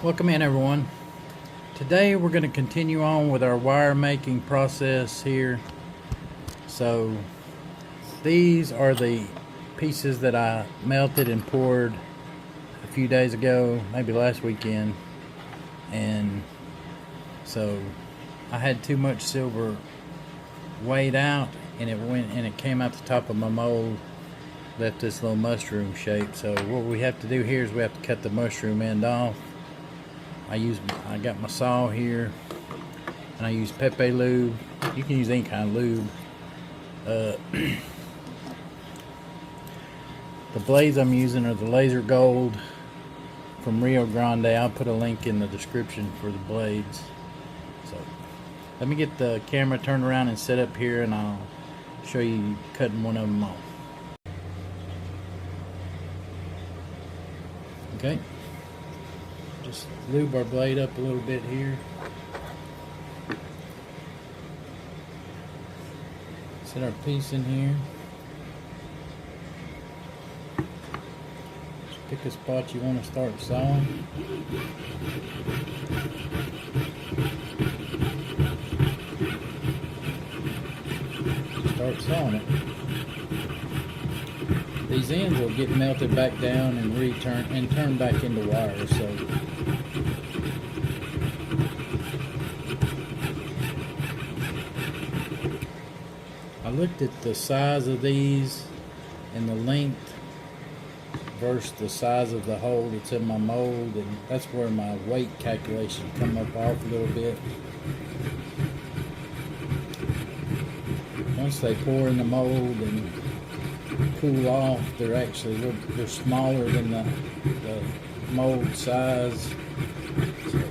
Welcome in, everyone. Today we're going to continue on with our wire making process here. So these are the pieces that I melted and poured a few days ago, maybe last weekend, and so I had too much silver weighed out, and it came out the top of my mold, left this little mushroom shape. So what we have to do here is we have to cut the mushroom end off. I got my saw here, and I use Pepe Lube. You can use any kind of lube. The blades I'm using are the Laser Gold from Rio Grande. I'll put a link in the description for the blades. So let me get the camera turned around and set up here, and I'll show you cutting one of them off. Okay. Just lube our blade up a little bit here. Set our piece in here. Just pick a spot you want to start sawing. Start sawing it. These ends will get melted back down and turn back into wire. So I looked at the size of these and the length versus the size of the hole that's in my mold, and that's where my weight calculation come up off a little bit. Once they pour in the mold and cool off, they're smaller than the mold size. So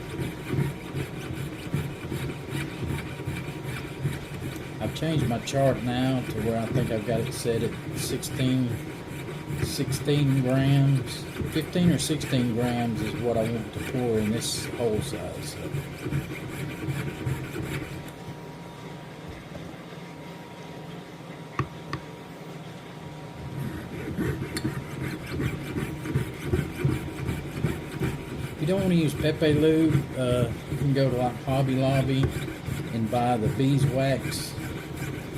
I've changed my chart now to where I think I've got it set at 16 grams. 15 or 16 grams is what I want to pour in this hole size. So if you don't want to use Pepe Lube, you can go to like Hobby Lobby and buy the beeswax.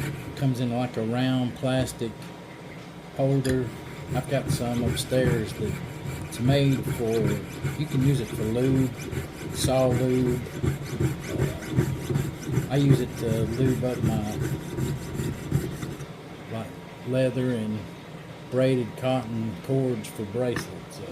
It comes in like a round plastic holder. I've got some upstairs that it's made for, you can use it for lube, saw lube. I use it to lube up my like leather and braided cotton cords for bracelets. So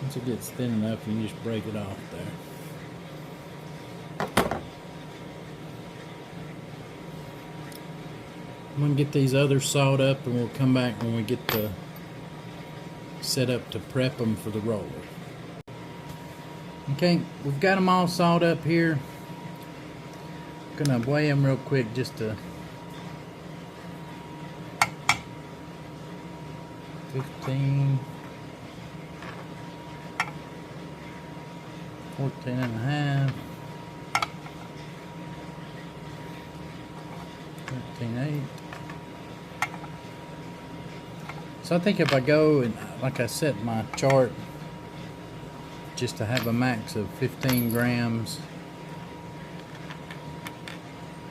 once it gets thin enough, you can just break it off there. I'm going to get these others sawed up, and we'll come back when we get the set up to prep them for the roller. Okay, we've got them all sawed up here. I'm going to weigh them real quick just to 15, 14 and a half, 13.8. So I think if I go and, like I set my chart, just to have a max of 15 grams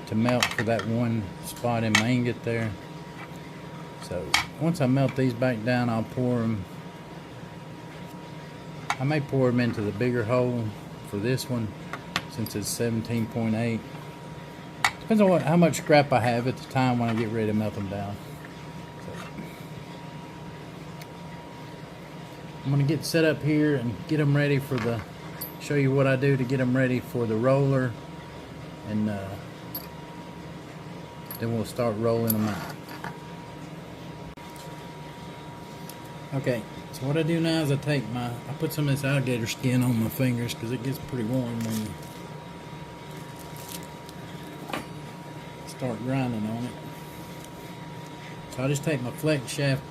to melt for that one spot in my ingot there. So once I melt these back down, I'll pour them. I may pour them into the bigger hole for this one, since it's 17.8. Depends on how much scrap I have at the time when I get ready to melt them down. So I'm going to get set up here and get them ready for show you what I do to get them ready for the roller, and then we'll start rolling them out. Okay, so what I do now is I put some of this alligator skin on my fingers because it gets pretty warm when you start grinding on it. So I just take my flex shaft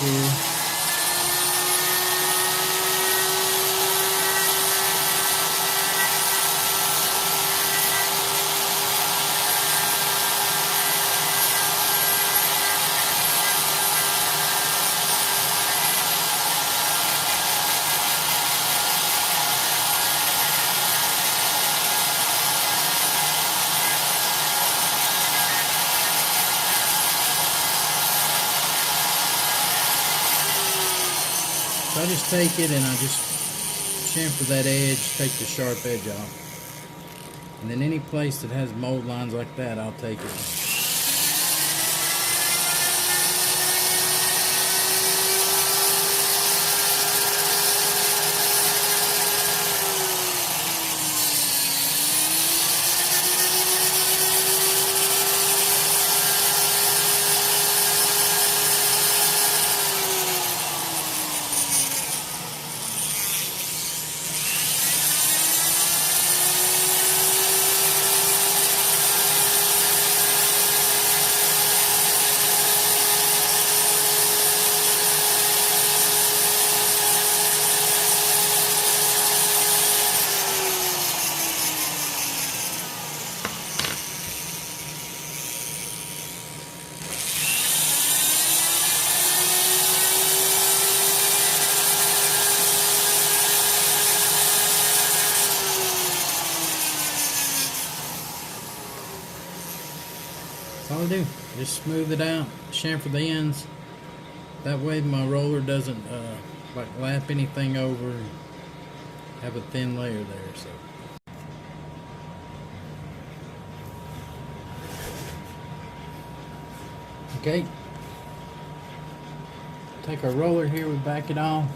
here. So I just take it and I just chamfer that edge, take the sharp edge off. And then any place that has mold lines like that, I'll take it. That's all I do. Just smooth it out, chamfer the ends. That way my roller doesn't like lap anything over and have a thin layer there. So. Okay. Take our roller here, we back it off.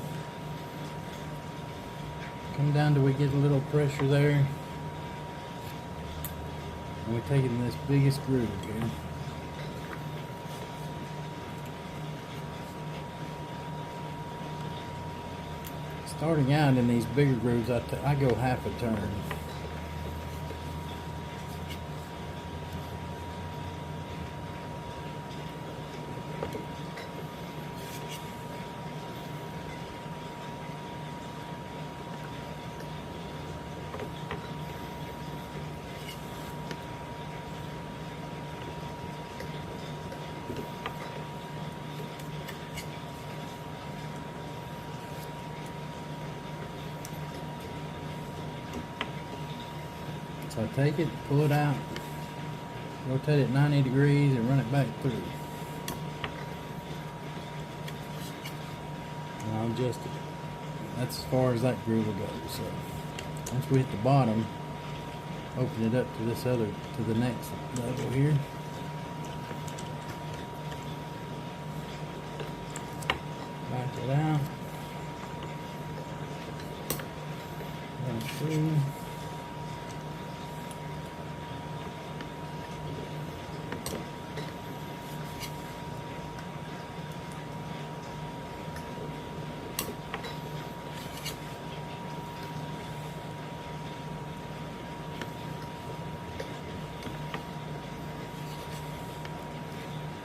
Come down till we get a little pressure there. And we take it in this biggest groove here. Starting out in these bigger grooves, I go half a turn. So I take it, pull it out, rotate it 90 degrees and run it back through. And I'll adjust it. That's as far as that groove will go. So once we hit the bottom, open it up to this other, to the next level here. Back it out. Run through.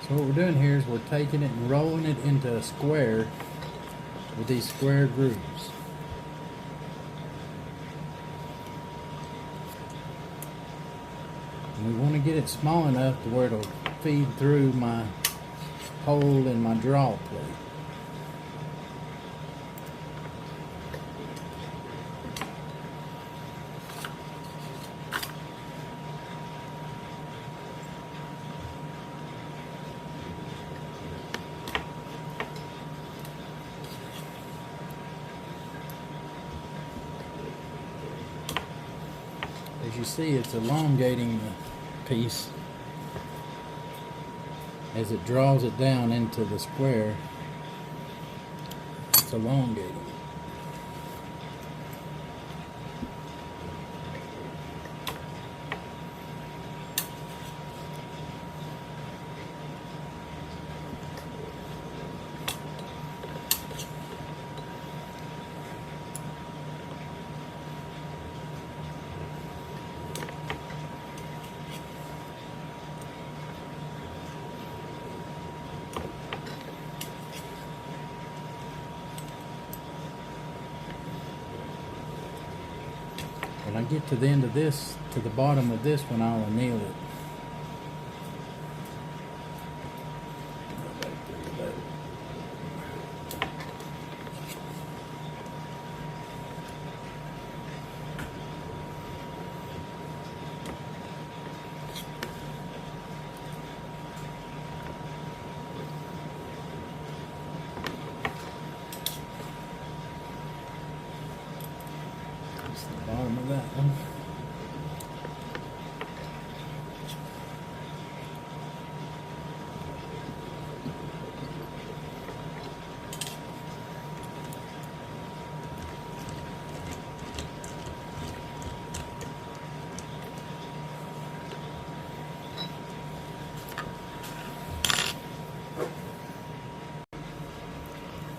So what we're doing here is we're taking it and rolling it into a square with these square grooves. And we want to get it small enough to where it'll feed through my hole in my draw plate. As you see, it's elongating the piece as it draws it down into the square. It's elongating. When I get to the end of this, to the bottom of this one, I'll anneal it. Bottom of that one.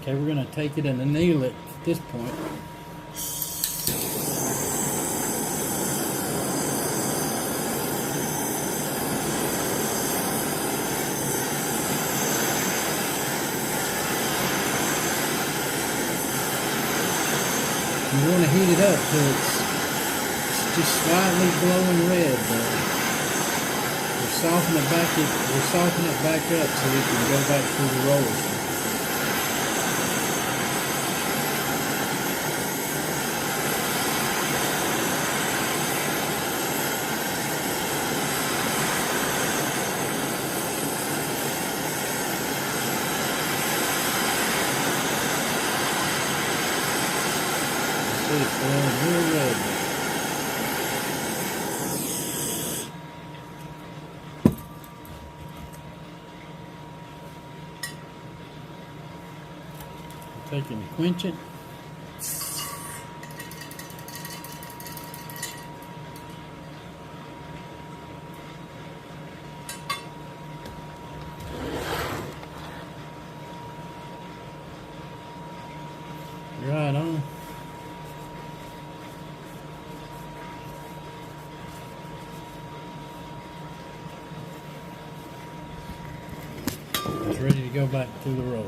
Okay, we're going to take it and anneal it at this point. You want to heat it up till it's just slightly glowing red, though. We'll soften it back up so we can go back through the rollers. It's glowing real red. Take it and quench it. Right on. It's ready to go back through the roller.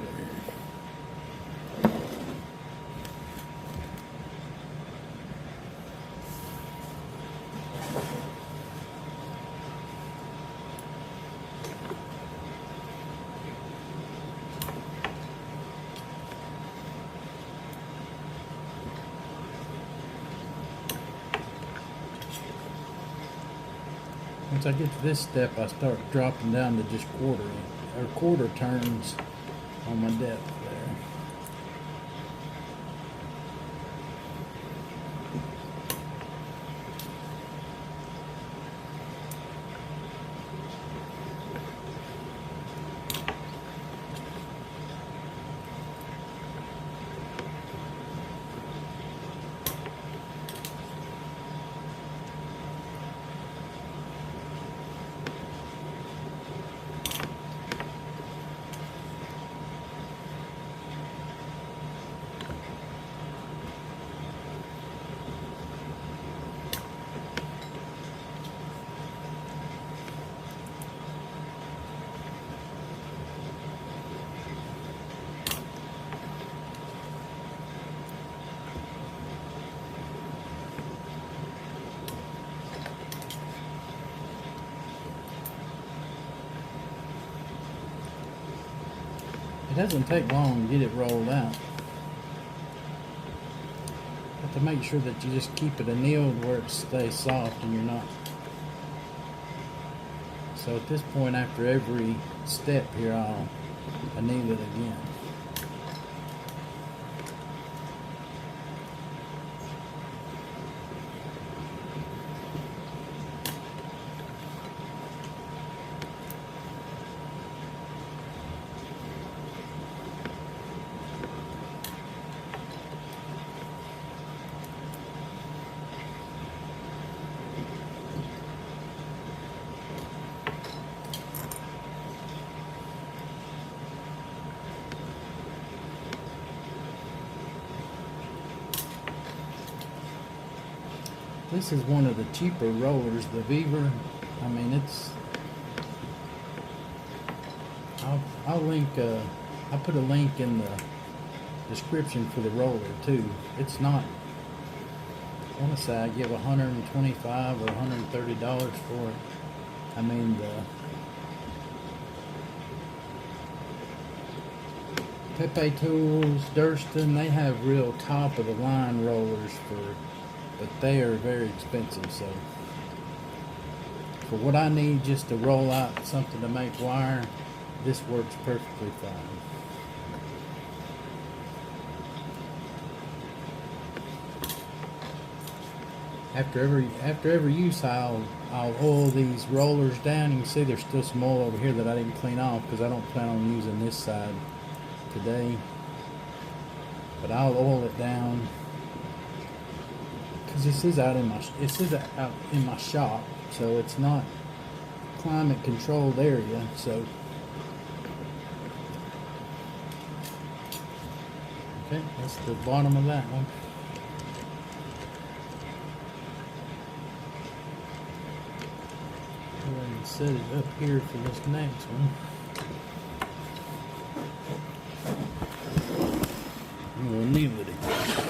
Once I get to this step, I start dropping down to just quarter turns on my depth there. It doesn't take long to get it rolled out. You have to make sure that you just keep it annealed where it stays soft and you're not. So at this point, after every step here, I'll anneal it again. This is one of the cheaper rollers, the Vevor. I mean, it's. I'll link. I'll put a link in the description for the roller too. It's not I want to say I give $125 or $130 for it. I mean the Pepe Tools, Durston, they have real top of the line rollers but they are very expensive. So for what I need just to roll out something to make wire, this works perfectly fine. After every use, I'll oil these rollers down. You can see there's still some oil over here that I didn't clean off because I don't plan on using this side today. But I'll oil it down because this is out in my shop, so it's not climate controlled area. So okay, that's the bottom of that one. Go ahead and set it up here for this next one. We'll needle it again.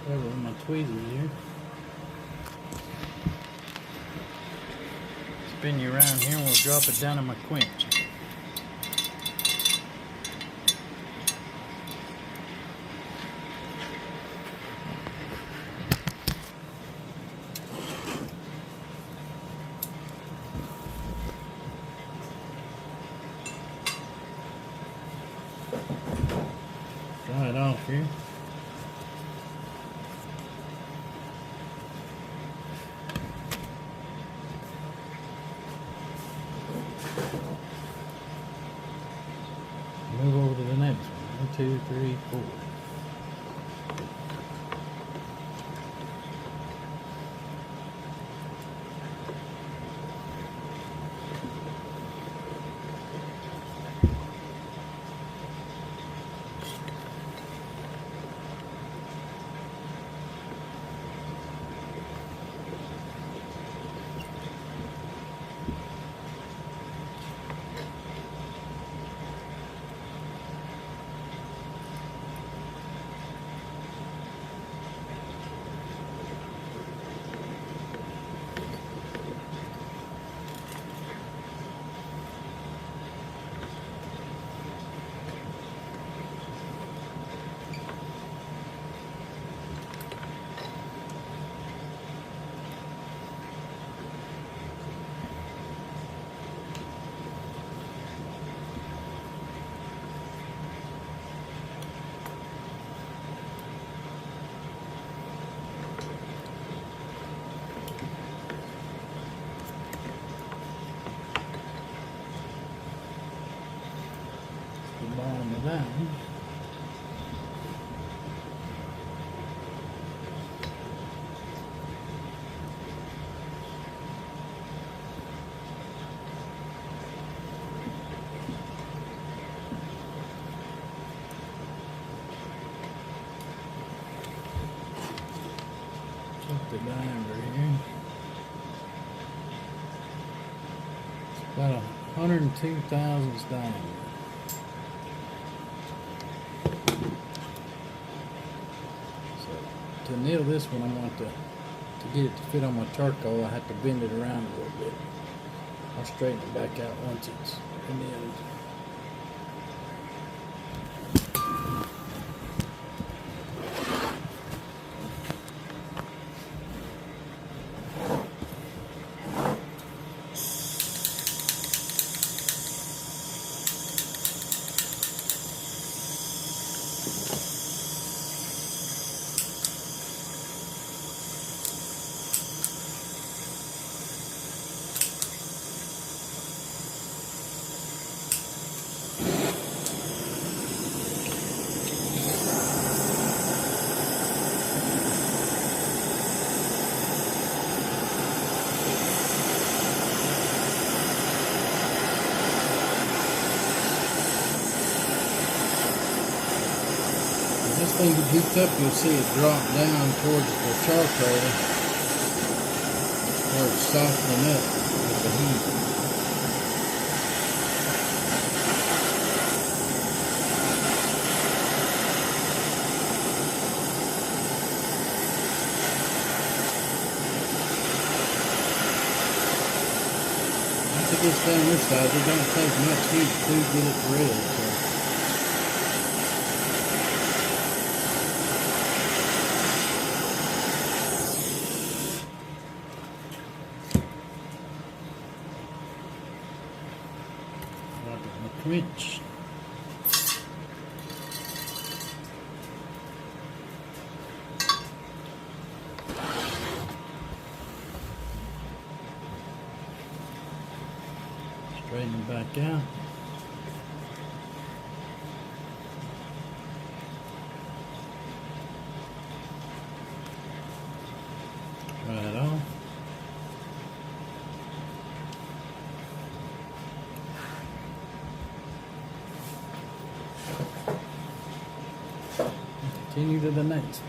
With my tweezers here. Spin you around here and we'll drop it down in my quench. Dry it off here. Move over to the next one. 1, 2, 3, 4. the diameter here. It's about 102 thousandths diameter. So to nail this one, I want to get it to fit on my charcoal, I have to bend it around a little bit. I'll straighten it back out once it's nailed. This thing heats up, you'll see it drop down towards the charcoal where it's softening up with the heat. Once it gets down this side, it don't take much heat to get it red. So. Rich. Straighten it back out. Right on. Continue to the next one.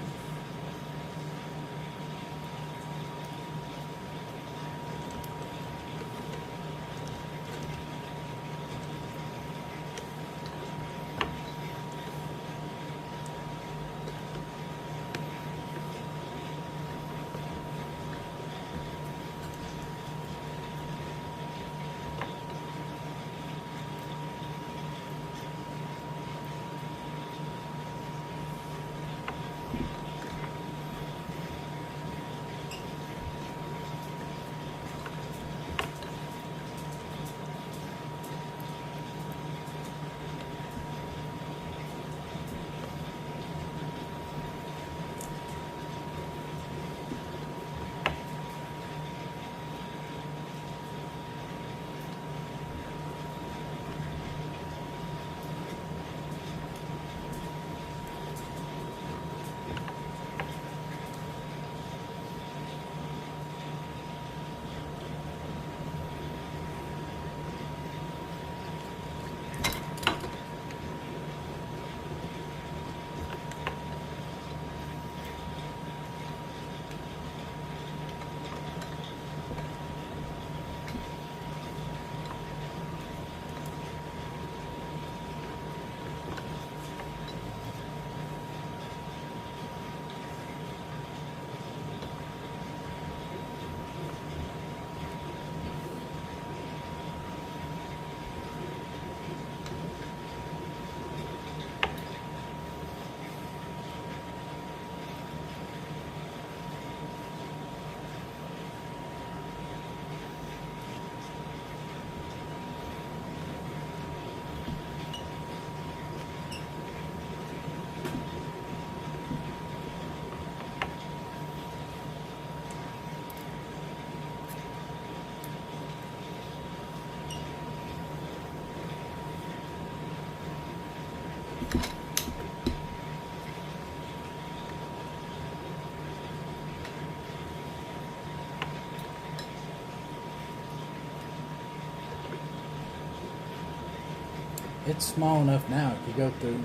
It's small enough now. If you go through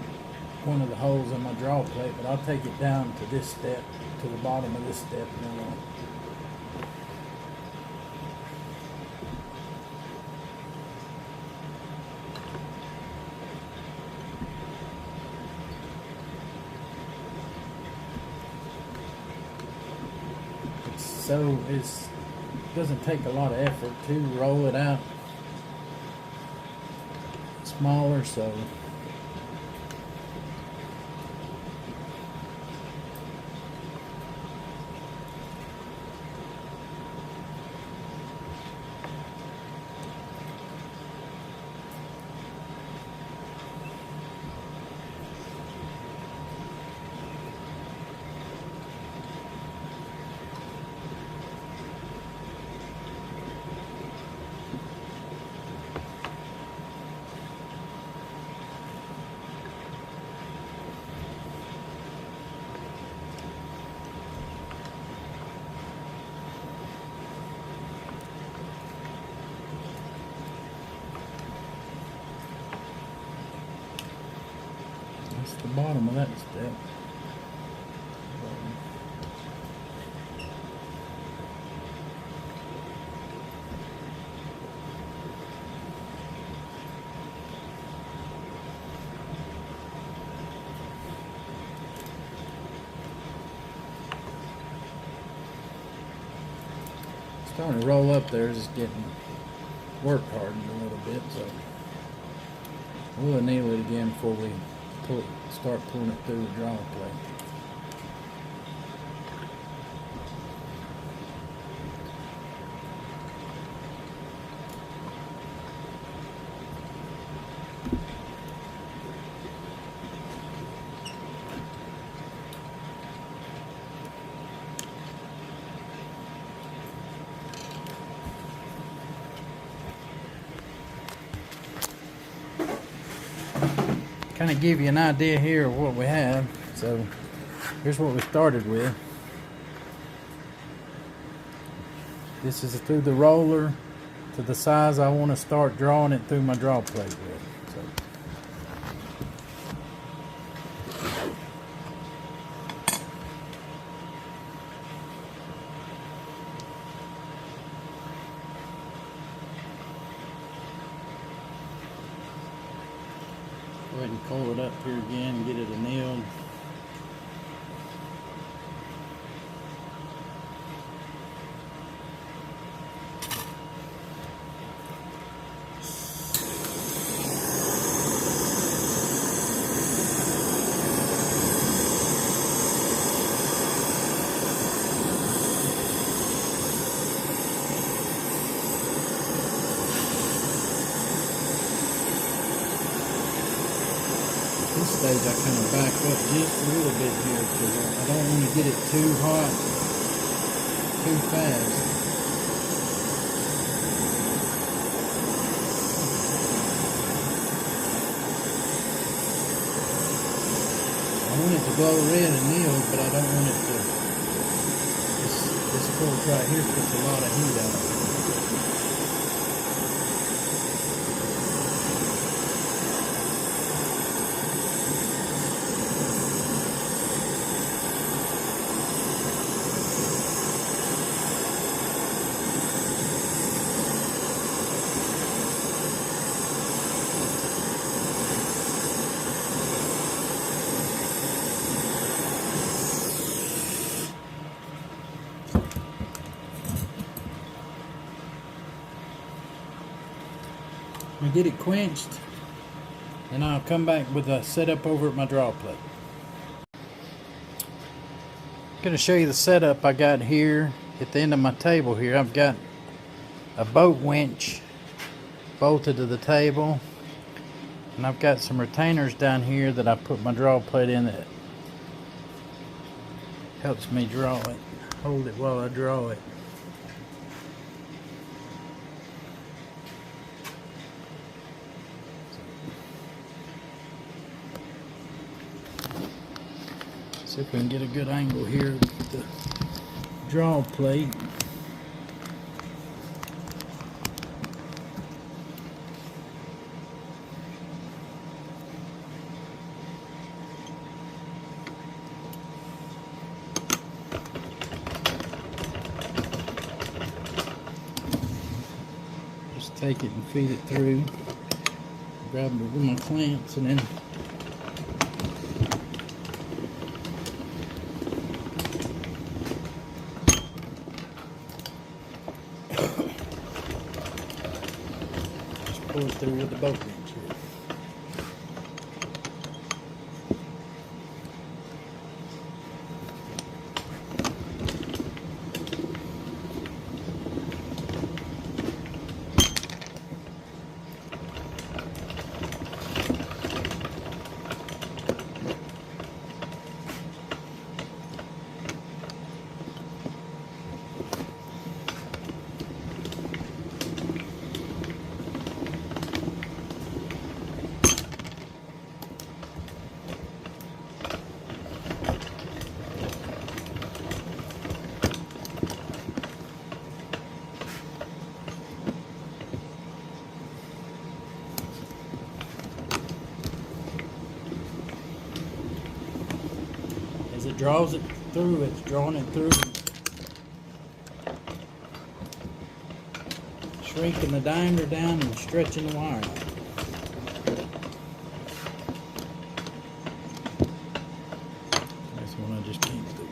one of the holes in my draw plate, but I'll take it down to this step, to the bottom of this step, and then it doesn't take a lot of effort to roll it out smaller, so that's the bottom of that step. Starting to roll up there, just getting work hardened a little bit, so we'll anneal it again before we start pulling it through the draw plate. Kind of give you an idea here of what we have. So here's what we started with. This is through the roller to the size I want to start drawing it through my draw plate with. So go ahead and coil it up here again and get it annealed. This stage I kind of back up just a little bit here because I don't want to get it too hot too fast. I want it to glow red and annealed, but I don't want it to. This torch right here puts a lot of heat out. I get it quenched, and I'll come back with a setup over at my draw plate. I'm going to show you the setup I got here at the end of my table here. I've got a boat winch bolted to the table, and I've got some retainers down here that I put my draw plate in that helps me draw it, hold it while I draw it. See if we can get a good angle here with the draw plate. take it and feed it through. Grab it with my clamps and then just pull it through with the boat wrench here. As it draws it through, it's drawing it through, shrinking the diameter down and stretching the wire out. That's one I just came through.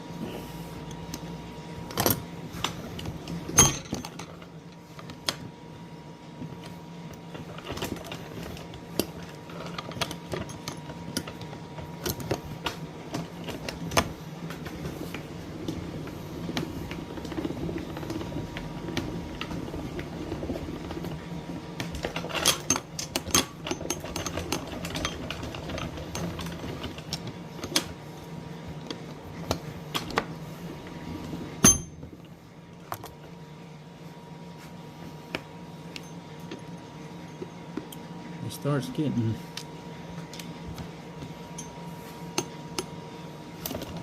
It starts getting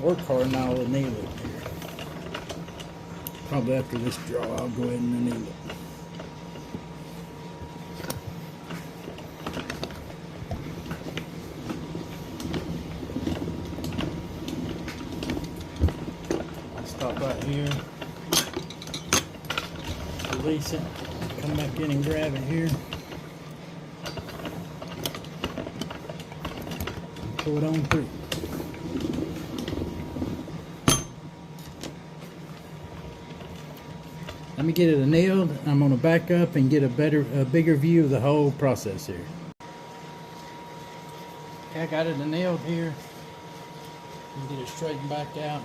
work hard and I'll anneal it here. Probably after this draw I'll go ahead and anneal it. Stop right here, release it, come back in and grab it here. Pull it on through. Let me get it annealed. I'm going to back up and get a bigger view of the whole process here. Okay, I got it annealed here. Get it straightened back out.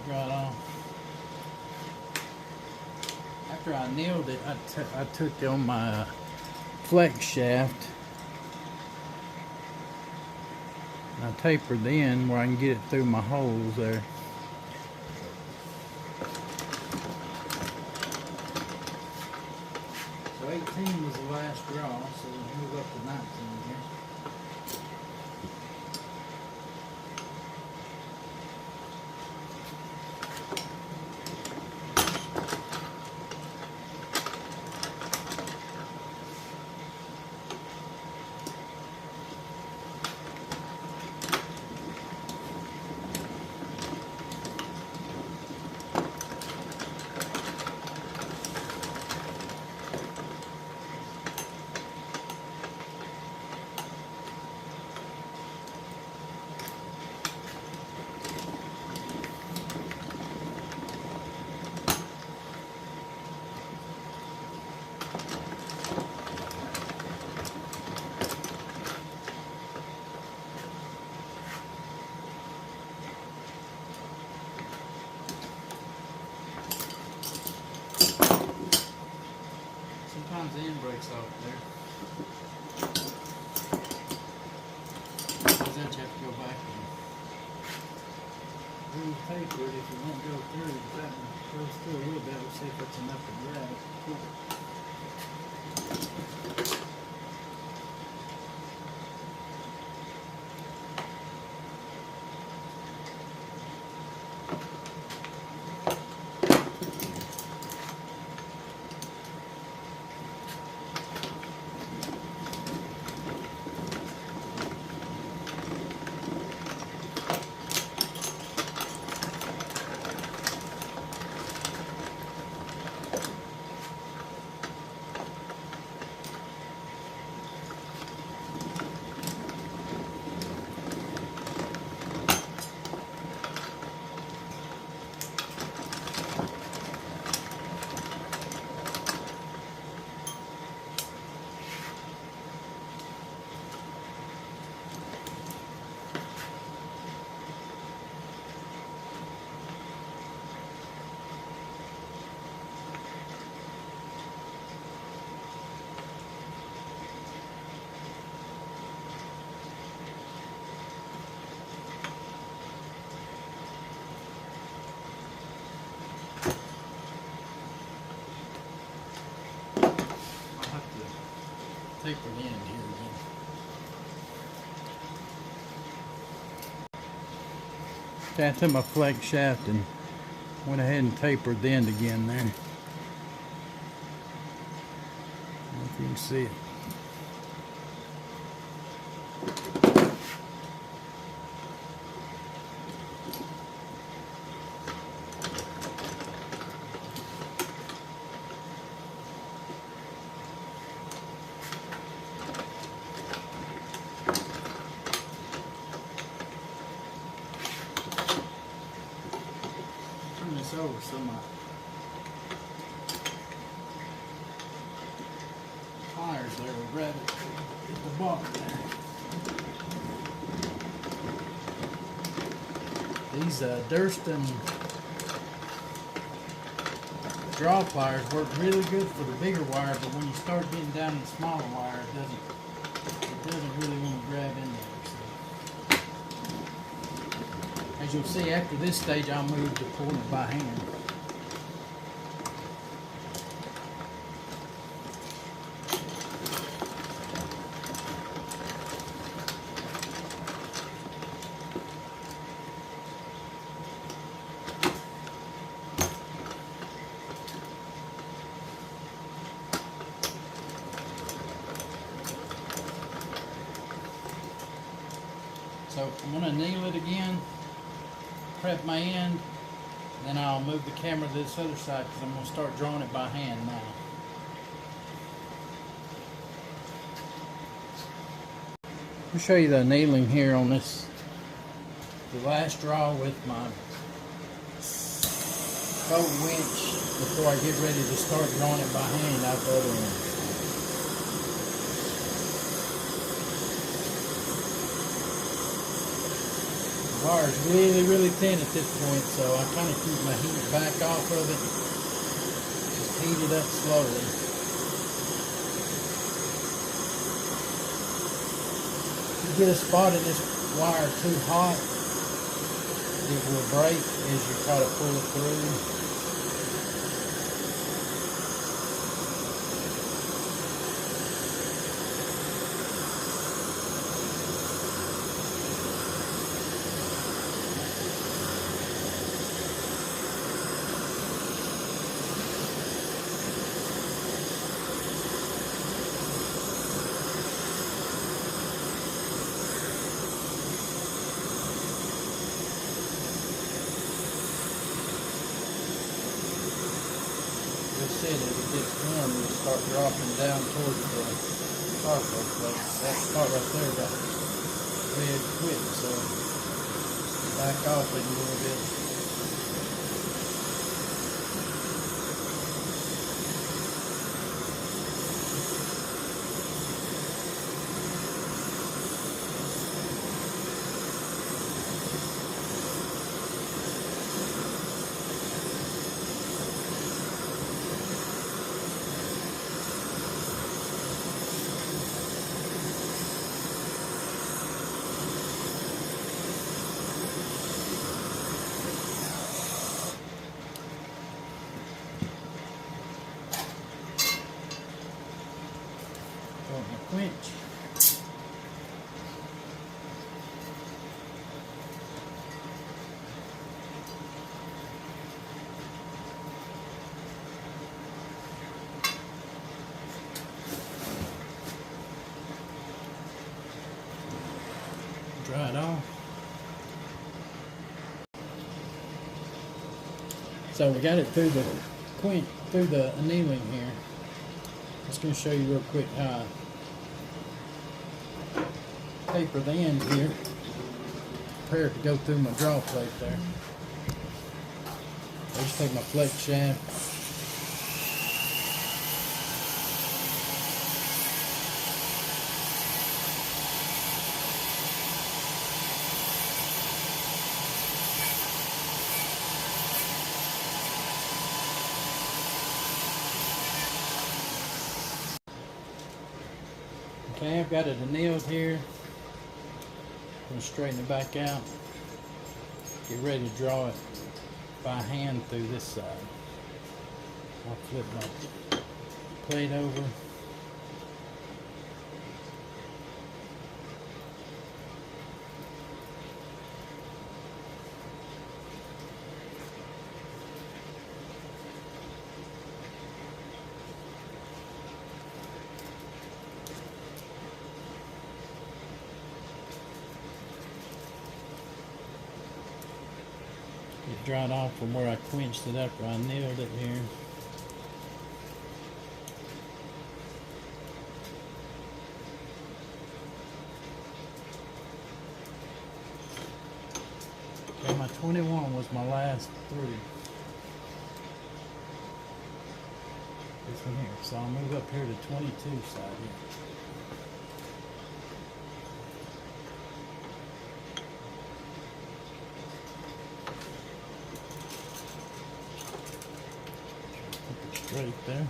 Right on. After I nailed it, I took on my flex shaft and I tapered the end where I can get it through my holes there. So 18 was the last draw, so we'll move up to 19 here. Sometimes the end breaks off there. Because that you have to go back and re-taper it if you won't go through. If that one goes through a little bit, we'll see if it's enough to grab it. taper the end here again. Okay, I took my flex shaft and went ahead and tapered the end again there. I don't know if you can see it. Turn this over so my tires there will grab it at the bottom there. These Durston draw pliers work really good for the bigger wire, but when you start getting down to the smaller wire, it doesn't really want to grab in there. So, as you'll see, after this stage, I'll move to pulling it by hand. So I'm going to anneal it again, prep my end, and then I'll move the camera to this other side because I'm going to start drawing it by hand now. I'll show you the annealing here on this, the last draw with my boat winch before I get ready to start drawing it by hand out the other end. The wire is really thin at this point, so I kind of keep my heat back off of it. Just heat it up slowly. If you get a spot in this wire too hot, it will break as you try to pull it through. As it gets warm, you start dropping down towards the charcoal plate. That spot right there got red quick, so back off it a little bit. My quench. Dry it off. So we got it through the through the annealing here. Just going to show you real quick how I taper the end here. Prepare it to go through my draw plate there. I just take my flex shaft. Okay, I've got it annealed here. I'm going to straighten it back out. Get ready to draw it by hand through this side. I'll flip my plate over. It dried off from where I quenched it after I nailed it here. Okay, my 21 was my last through. This one here. So I'll move up here to 22 side here. Straight there.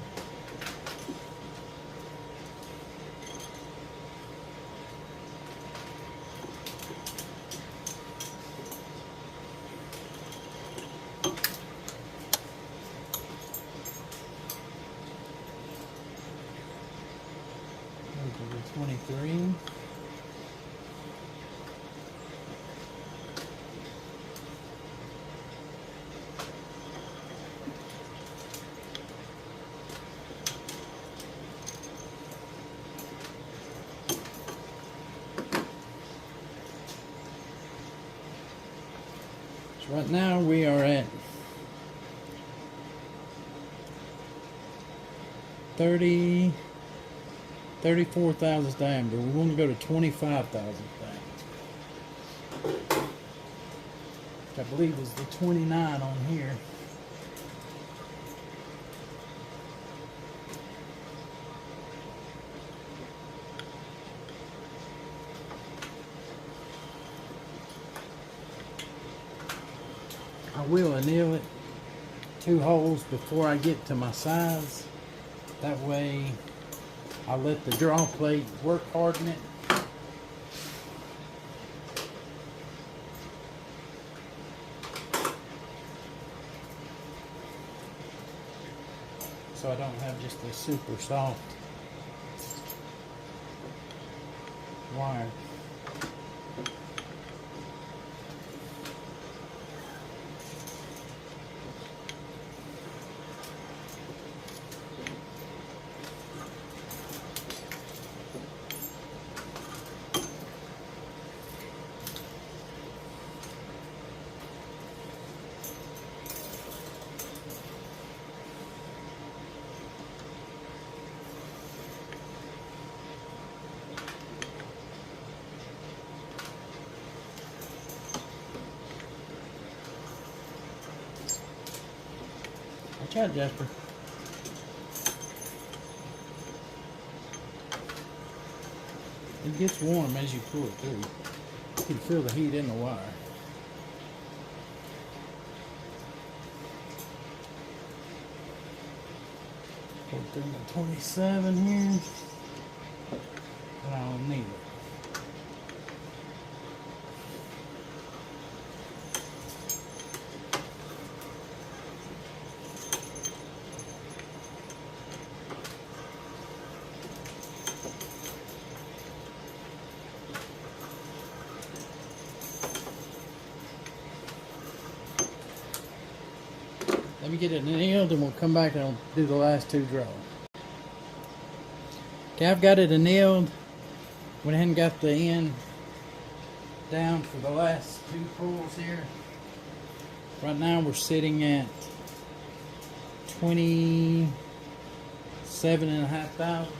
Over to 23. So right now we are at 34 thousandths diameter. We want to go to 25 thousandths diameter, which I believe is the 29 on here. I will anneal it 2 holes before I get to my size. That way I'll let the draw plate work harden it. So I don't have just a super soft wire. Watch out, Jasper. It gets warm as you pull it through. You can feel the heat in the wire. Pull through the 27 here. But I don't need it. Let me get it annealed and we'll come back and I'll do the last 2 draws. Okay, I've got it annealed. Went ahead and got the end down for the last 2 pulls here. Right now we're sitting at 27.5 thousandths.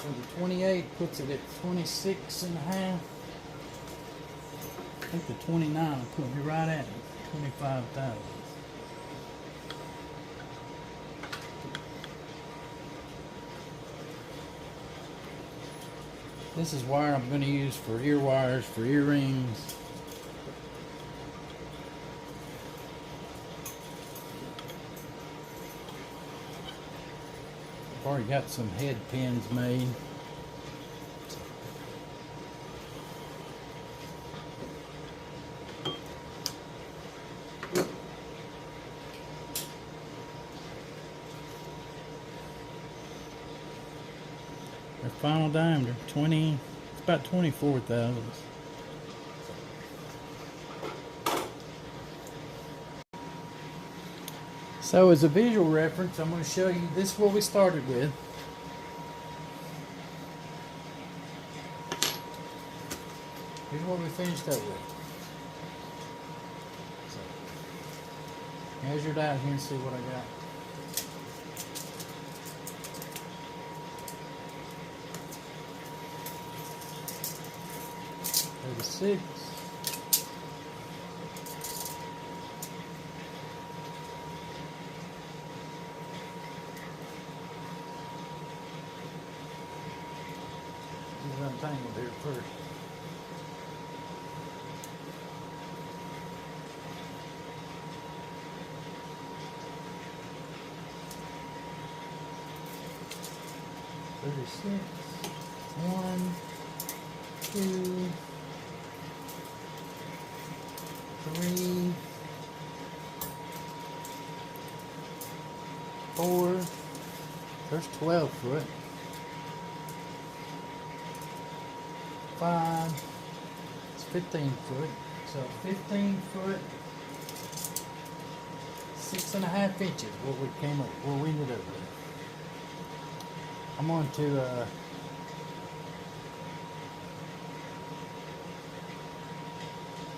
So the 28 puts it at 26.5. I think the 29 will put me right at 25 thousandths. This is wire I'm going to use for ear wires, for earrings, I've already got some head pins made. Their final diameter, it's about 24 thousandths. So as a visual reference, I'm going to show you, this is what we started with. Here's what we finished up with. So, measured out here and see what I got. 36. Get untangled here first. One, two, 3, 4. There's 12 foot. 5. It's 15 foot. So 15 foot, 6.5 inches. What we came up, what we ended up with. I'm going to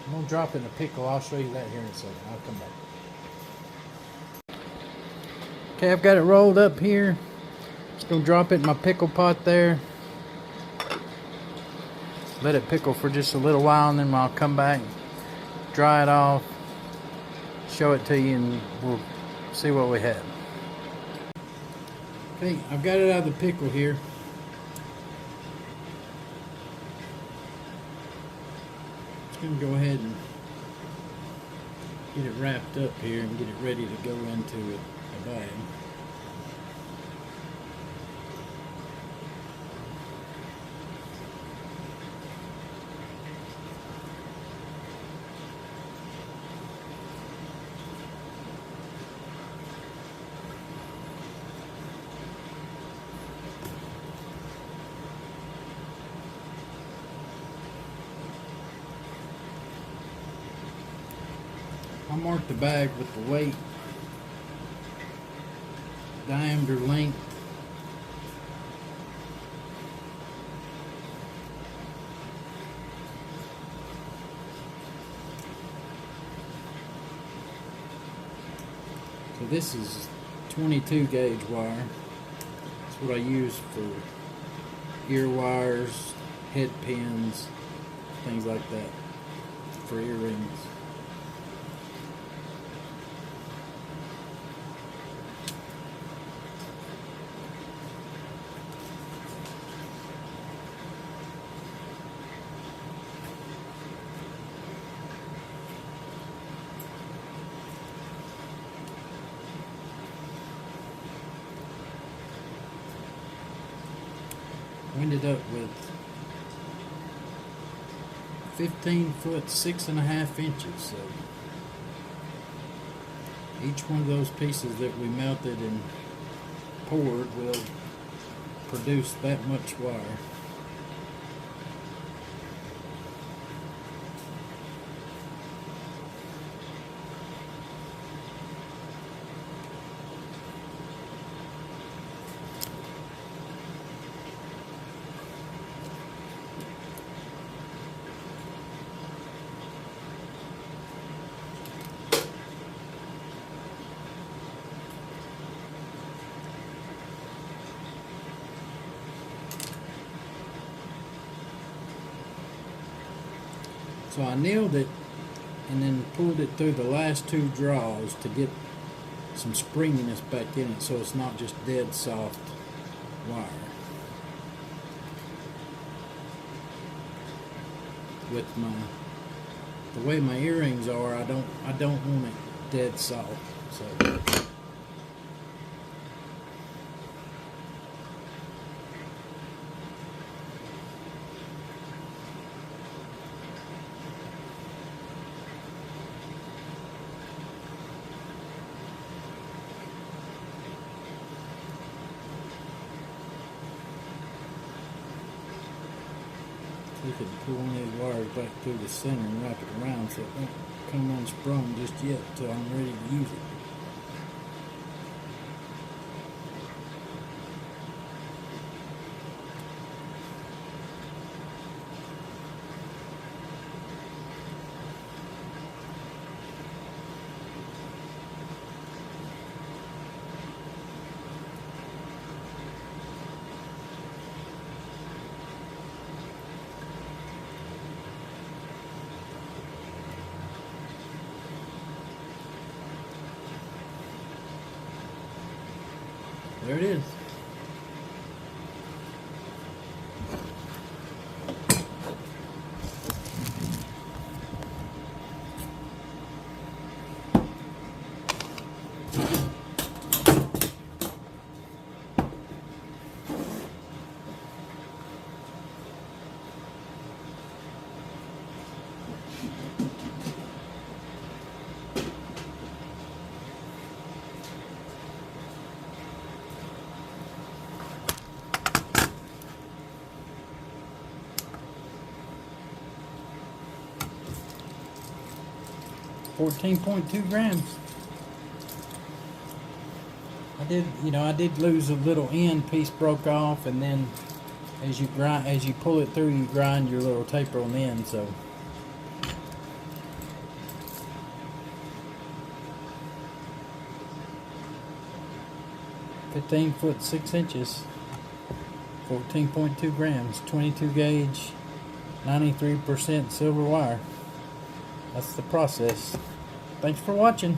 I'm going to drop it in a pickle. I'll show you that here in a second. I'll come back. Okay, I've got it rolled up here. Just going to drop it in my pickle pot there. Let it pickle for just a little while, and then I'll come back, dry it off, show it to you, and we'll see what we have. Okay, I've got it out of the pickle here. Going to go ahead and get it wrapped up here and get it ready to go into a bag. I marked the bag with the weight, diameter, length. So this is 22 gauge wire. That's what I use for ear wires, head pins, things like that, for earrings. Ended up with 15 foot 6.5 inches. So each one of those pieces that we melted and poured will produce that much wire. So I nailed it and then pulled it through the last 2 draws to get some springiness back in it, so it's not just dead soft wire. With the way my earrings are, I don't want it dead soft. So We could pull one of these wires back through the center and wrap it around so it won't come unsprung just yet until I'm ready to use it. There it is. .2 grams. I did lose a little end piece, broke off, and then as you pull it through, you grind your little taper on the end. So (15 foot 6 inches), 14.2 grams, 22 gauge, 93% silver wire. That's the process. Thanks for watching.